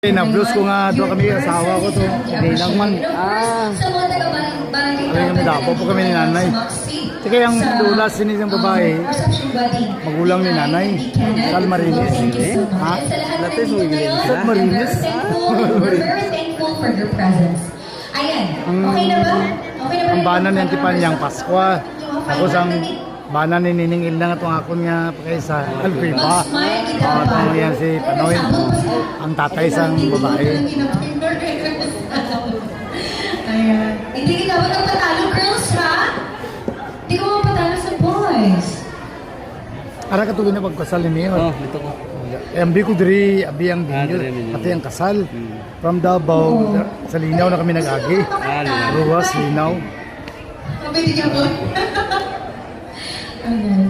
Na-blues ko nga doon kami asawa ko to. Hindi lang man. Kami dapo po kami ni nanay. Sige ang dulas sini ng babae. Magulang ni nanay. Sal Marinis. Ha? Latte mo igilin Sal Marinis. Ang banan ng Tipanyang Paskwa. Tapos ang banan ni Nining Ilda nga itong akon nga pakaysa Alpipa. Itong yan si Panoy. Ang tatay sang babae. Ayan. Hindi ka dapat ang patalo, girls, ha? Hindi ko mapatalo sa boys. Ara ka tuloy na pagkasal ni Mayor. Oh, dito ko. Ambi ko diri, abi ang binyo, pati ang kasal. From Davao, sa Linaw na kami nag-agi. Ruwas, Linaw. Pwede niya po. Ayan.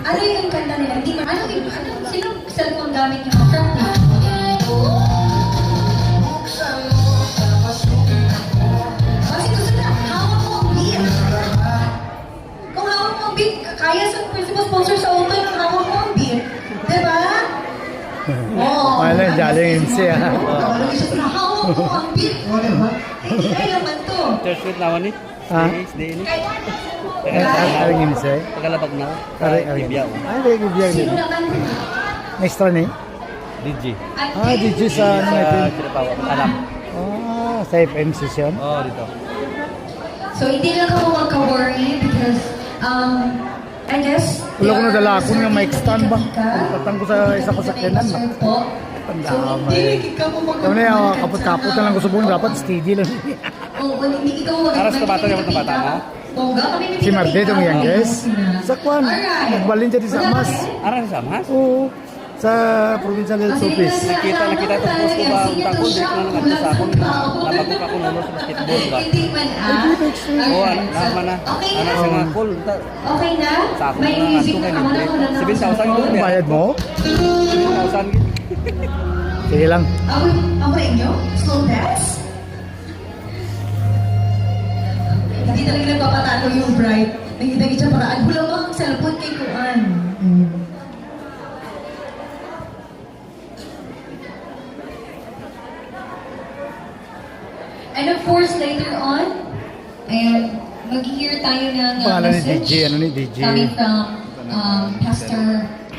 Ano yung kanta nila? Hindi ko, sino cellphone gamit niyo? Kasi gusto na, hawak mo ang beat. Kung hawak mo ang beat, kaya sa principal sponsor sa auto yung hawak mo ang beat. Diba? Oo. Wala, jaling MC ha. Hawak mo ang beat. Hindi ay naman to. Church with naman ni. Ha? Day ni. Aring MC. Tagalabag na. Aring Bibiyaw. Ay, bigyan Sino din. naman? Next turn eh. DJ. DJ sa ano Sa ito? Chirapawa. Alam. Sa FM session. Oh, dito. So, hindi lang ako magka-worry because, I guess, Wala ko nadala ako nga mic stand ba? Pagpatang ko sa isa ko sa kenan. Pandamay. Kami na yung kapot-kapot na lang gusto mo. Dapat steady lang. hindi ikaw mag- Aras ka bata yung bata mo? Si Marde itong yan guys. Sa Kwan. Nagbalin dyan sa Amas. Aras sa mas? Oo. Sa Provincial Health Office. Nakita itong post ko ba ang takon. Di ko na nag sa akon. Napagod ako nulo sa basketball ba? Hindi man Oo, naman na. Anak sa mga call. Okay na? Sa akon May na music ato na kay ako na libre. 7,000 yun. Ang bayad mo? 7,000 yun. Sige lang. Ako inyo? Slow dance? Hindi talaga nagpapatalo yung bright. Nagigit siya paraan. Hula mo ang cellphone kay Kuan. And of course, later on, ayan, mag-hear tayo ng Pangalan ni message DJ, ano ni DJ? coming from Pastor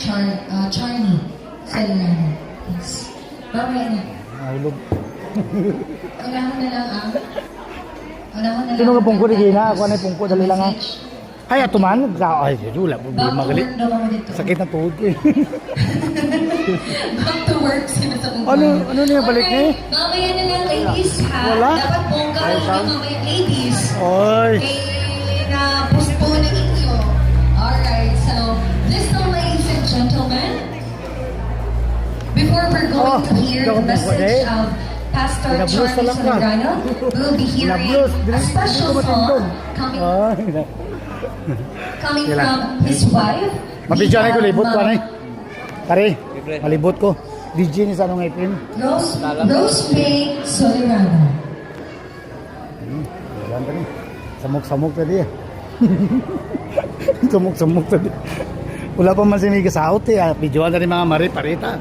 Charlie Salilano. Yes. Mamaya na. Mahulog. Unahan na lang Unahan na lang. Sino nga pungko ni Gina? Ako na yung pungko. Dali lang ha. Ay, atuman. Ay, wala. Problema gali. Sakit na tuhod ko eh. Back to work sila sa kung Ano na yung balik niya eh? Mamaya na lang, ladies, ha? Wala. Dapat bongga lang yung mamaya, ladies. Oy. Na-postpone na inyo. Alright, so, listen, ladies and gentlemen. Before we're going to hear the message of Pastor Pinablues Charlie na lang ka. Sobrano, we'll be hearing Pinablues. a special song coming Sila. from his wife. Mabidyan ko libot ko ano eh. Pare, Libre. malibot ko. DJ ni sa anong ipin. Rose May Solerano. Wala ka ni. Samok-samok tadi eh. Samok-samok tadi. Wala pa man si Mika sa out eh. Videoan na rin mga mari, parita.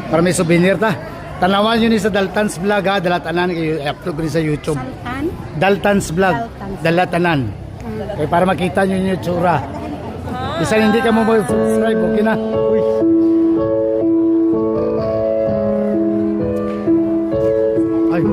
Para may souvenir ta. Tanawan nyo ni sa Daltans Vlog ha. Dalatanan kayo. I-upload ko rin sa YouTube. Sultan? Daltans Vlog. Dalatanan. Kaya para makita nyo yung tsura. Isa hindi ka mo mag-subscribe. Okay na. Uy. Ay.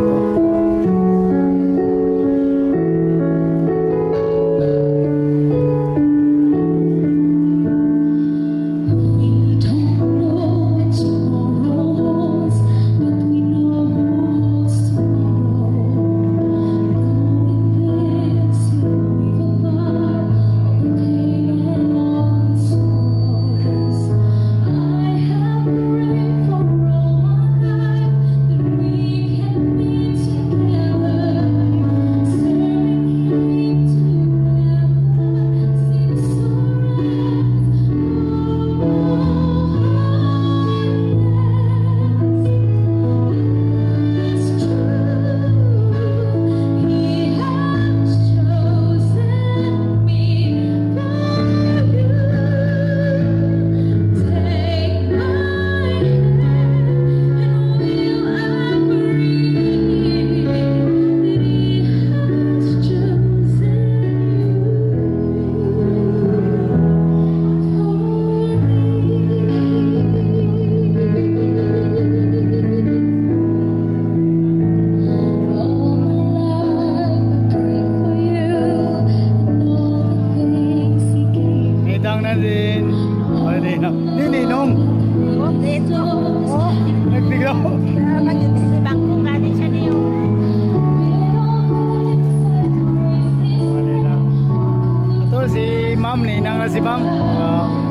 si ma'am.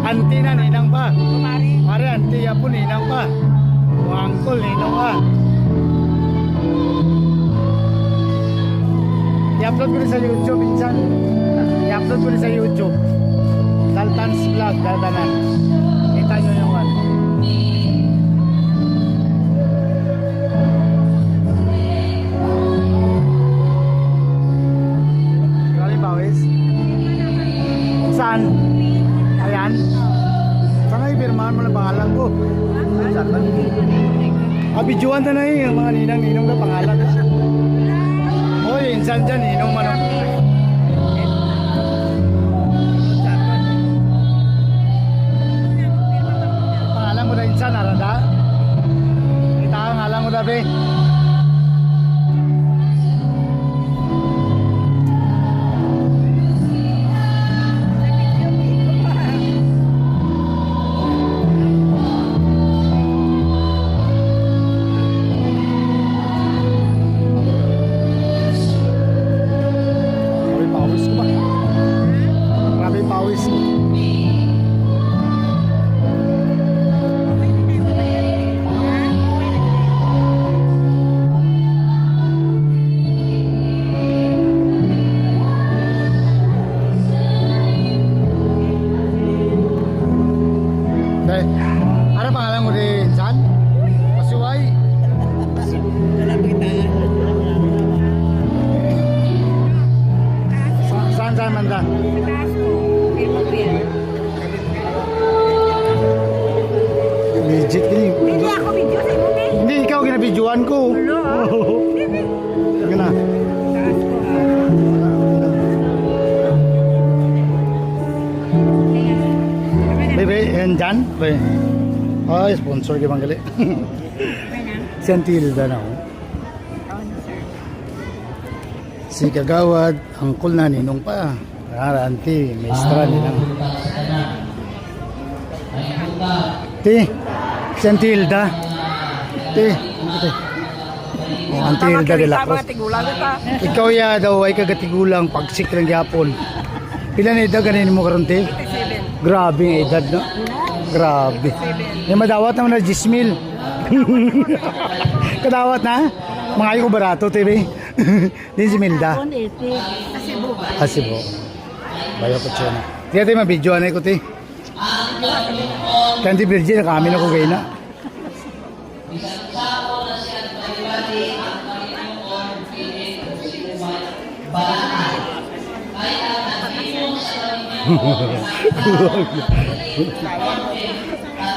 Auntie na, ninang pa. Pare, auntie ya po, ninang pa. O uncle, ninang pa. I-upload ko rin sa YouTube, minsan. I-upload ko rin sa YouTube. Daltan's Vlog, Daltanan. Kita nyo yung ano. Grabe pawis. Saan? Ayan. Sana ibirmahan mo na pangalan ko. Abidjuan na eh, yung mga ninang-ninong na pangalan na siya. Oy, insan dyan, ninong manong. Pangalan mo na insan, Aranda? Kita ang ngalan mo na, be. Grabe pawis ko ba? Grabe pawis ko. Dahil, ano pangalan mo din, San? Pasuway? Saan manda? Legit ini. Hindi ako video sa imo, eh. Hindi, ikaw ginabidyoan ko. Sige na. Bebe, yan dyan? Be. Ay, sponsor ka bang gali? Si Antilda na ako. Si Kagawad, angkol na ninong pa. Auntie, maestra nilang. Ti, si Antilda. Ti, Antilda de la Cruz. Ikaw ya daw ay kagatigulang pagsik ng yapon. Pila na edad ganin mo karon ti? Grabe ang edad no. Grabe. May madawat naman na 10,000. Kadawat na? Mga ayo ko barato TV. Din si Milda. Asibo. Bayo ko siya na. Tiya tayo mabidyoan na ko ti. Kanti Virgin, kami na ko kayo na.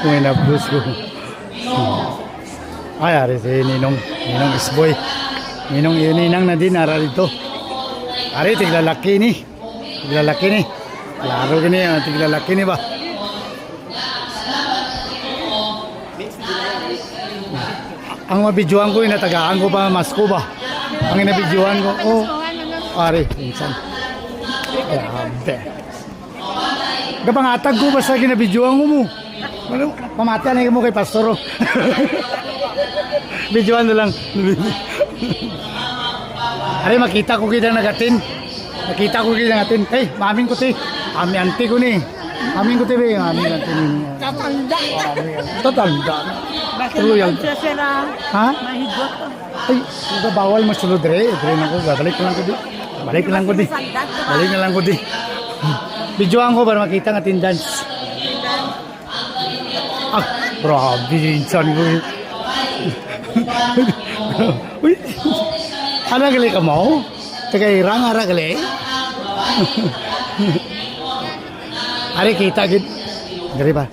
May nabdus ko. Ay, ari si Ninong Isboy. Ninang na din, ara dito. Ari, tiglalaki ni. Tiglalaki ni. Klaro gini, tiglalaki ni ba? Ang mabidyoan ko, inatagaan ko pa masko ba? Ang inabidyoan ko, oh. Ari, minsan. Grabe. Kapangatag ko basta ginabidyoan ko mo. Ano, pamatian na mo kay Pastor. Bidyoan na lang. Ari, makita ko kita nagatin. Nakita ko kita nagatin. Hey, mamin ko ti. Ami auntie ko ni. Amin ko ti be, amin auntie ni. Tatanda. Tatanda. Bakit sira? Ha? Mahigot ko. Ay, ito bawal masulod re. Dire na ko, babalik na lang ko di. Balik na lang ko di. Balik na lang ko di. Bidyoan ko para makita ng attendance. Ah, grabe, insan ko. Uy, ano gali ka mo? Taga irang, ara gali? Ari, kita gid. Dari ba?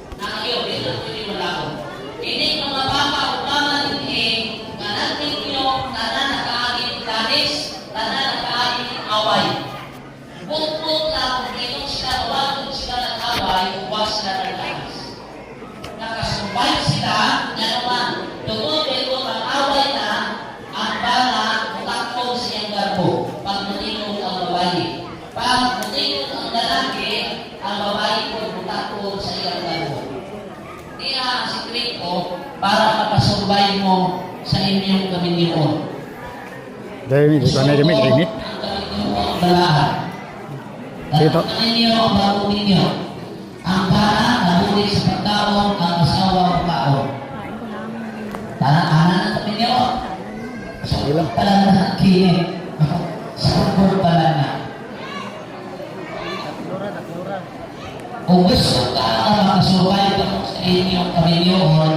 Nakasumbay sila na naman tungkol ito ang away na ang bala mutakbo siyang garbo pag mutingon ang babae. Pag mutingon ang lalaki, ang babae ko mutakbo sa iyang garbo. Niya ang sikreto para mapasumbay mo sa inyong Panginoon. Dahil hindi ko na limit, limit. Balahan. Dito. At ninyo ang bago ninyo. Ang bana nahuli sa pagkaon ang asawa o kaon. Tanan-anan ang tabi niyo. Sige lang. Pala na kini. Sabor pala na. Kung gusto ka makasurvive sa inyong kaminyoon,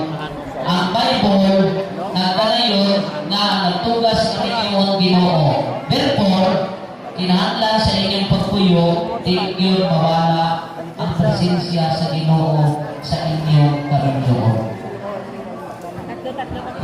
ang Bible nagdalayon na nagtugas sa inyong Ginoo. Therefore, kinahanglan sa inyong pagpuyo, tigil mawala ang presensya sa Ginoo